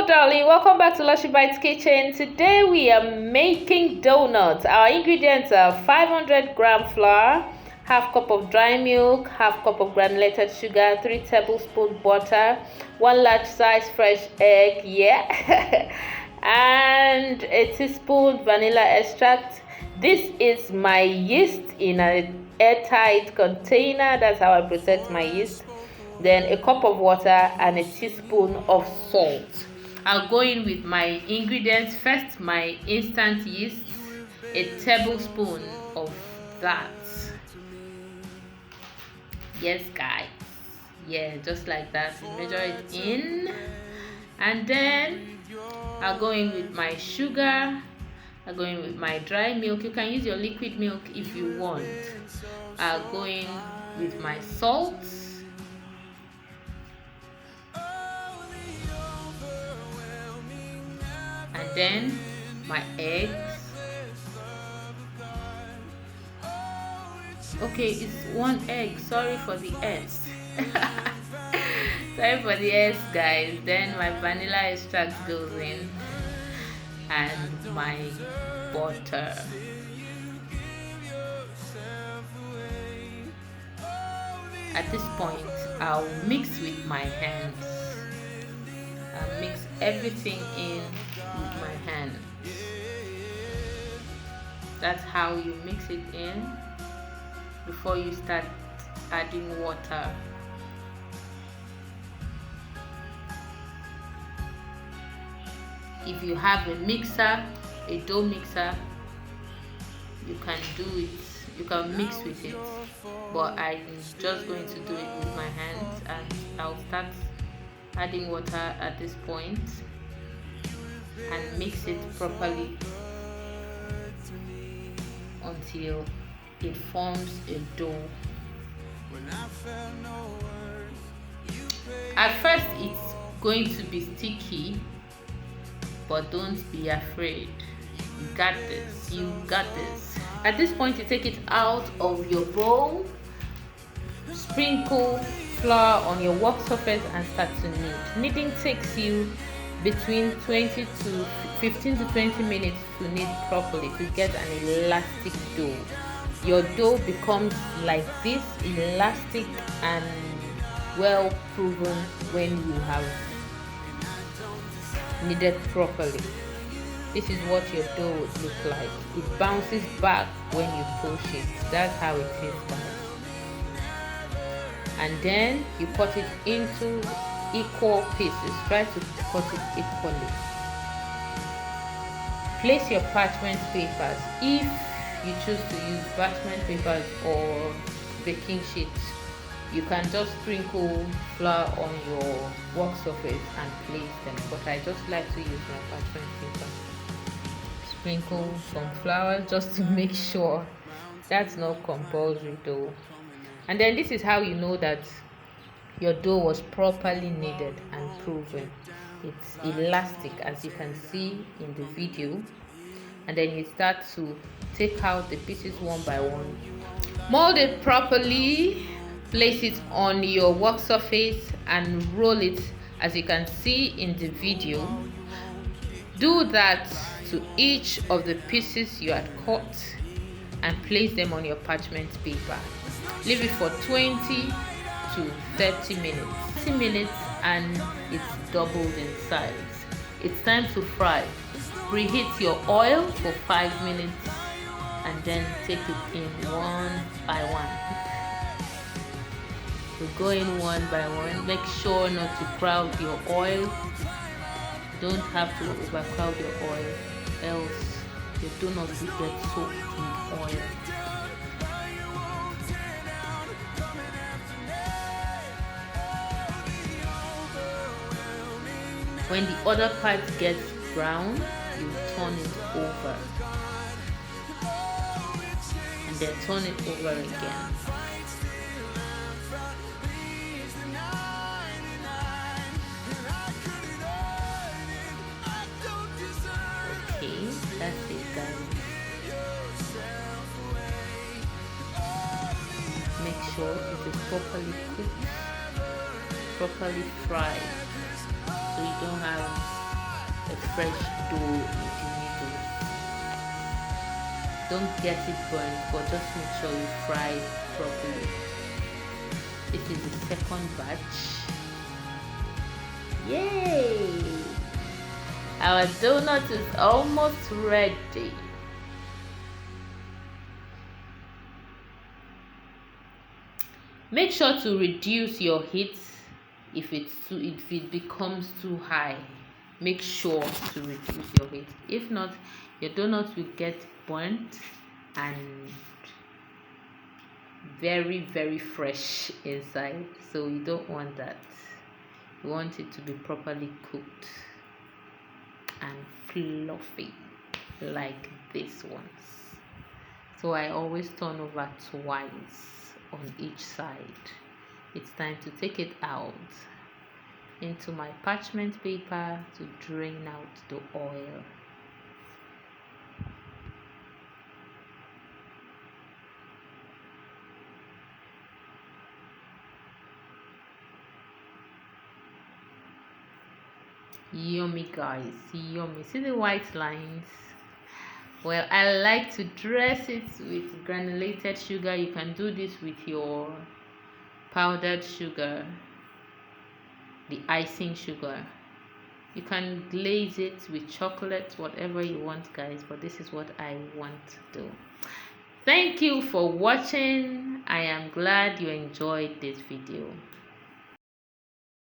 darling, welcome back to Lushy Bites Kitchen. Today we are making donuts. Our ingredients are 500-gram flour, half cup of dry milk, half cup of granulated sugar, 3 tablespoons butter, 1 large size fresh egg, and a teaspoon vanilla extract. This is my yeast in an airtight container. That's how I protect my yeast. Then a cup of water and a teaspoon of salt. I'll go in with my ingredients first. My instant yeast, a tablespoon of that. Yes guys, yeah, just like that. Measure it in, and then I'll go in with my sugar. I'll go in with my dry milk. You can use your liquid milk if you want. I'll go in with my salt, and then my eggs. Okay, it's 1 egg. Sorry for the S. Sorry for the S, guys. Then my vanilla extract goes in, and my butter. At this point, I'll mix with my hands. I'll mix everything in with my hand. That's how you mix it in before you start adding water. If you have a mixer, a dough mixer, you can do it, you can mix with it, but I'm just going to do it with my hands, and I'll start adding water at this point and mix it properly until it forms a dough. At first it's going to be sticky, but don't be afraid. You got this. You got this. At this point, you take it out of your bowl, sprinkle flour on your work surface, and start to knead. Kneading takes you between 15 to 20 minutes to knead properly to get an elastic dough. Your dough becomes like this, elastic and well proven when you have kneaded properly. This is what your dough would look like. It bounces back when you push it. That's how it is, guys. And then you cut it into equal pieces. Try to cut it equally. Place your parchment papers. If you choose to use parchment papers or baking sheets, you can just sprinkle flour on your work surface and place them, but I just like to use my parchment paper. Sprinkle some flour just to make sure. That's not compulsory though. And then this is how you know that your dough was properly kneaded and proven. It's elastic, as you can see in the video. And then you start to take out the pieces one by one. Mold it properly. Place it on your work surface and roll it, as you can see in the video. Do that to each of the pieces you had cut and place them on your parchment paper. Leave it for 20 to 30 minutes. 30 minutes and it's doubled in size. It's time to fry. Preheat your oil for 5 minutes and then take it in one by one. So go in one by one. Make sure not to crowd your oil. Don't have to overcrowd your oil, else your donuts will get soaked in oil. When the other part gets brown, you turn it over and then turn it over again. Okay, that's it, guys. Make sure it is properly cooked, properly fried, so you don't have fresh dough in the middle. Don't get it burnt, but just make sure you fry it properly. This is the second batch. Yay! Our donut is almost ready. Make sure to reduce your heat if it becomes too high. Make sure to reduce your heat. If not, your donut will get burnt and very fresh inside. So you don't want that. You want it to be properly cooked and fluffy like this ones. So I always turn over twice on each side. It's time to take it out into my parchment paper to drain out the oil. Yummy, guys, yummy. See the white lines? Well, I like to dress it with granulated sugar. You can do this with your powdered sugar, the icing sugar. You can glaze it with chocolate, whatever you want, guys, but this is what I want to do. Thank you for watching. I am glad you enjoyed this video.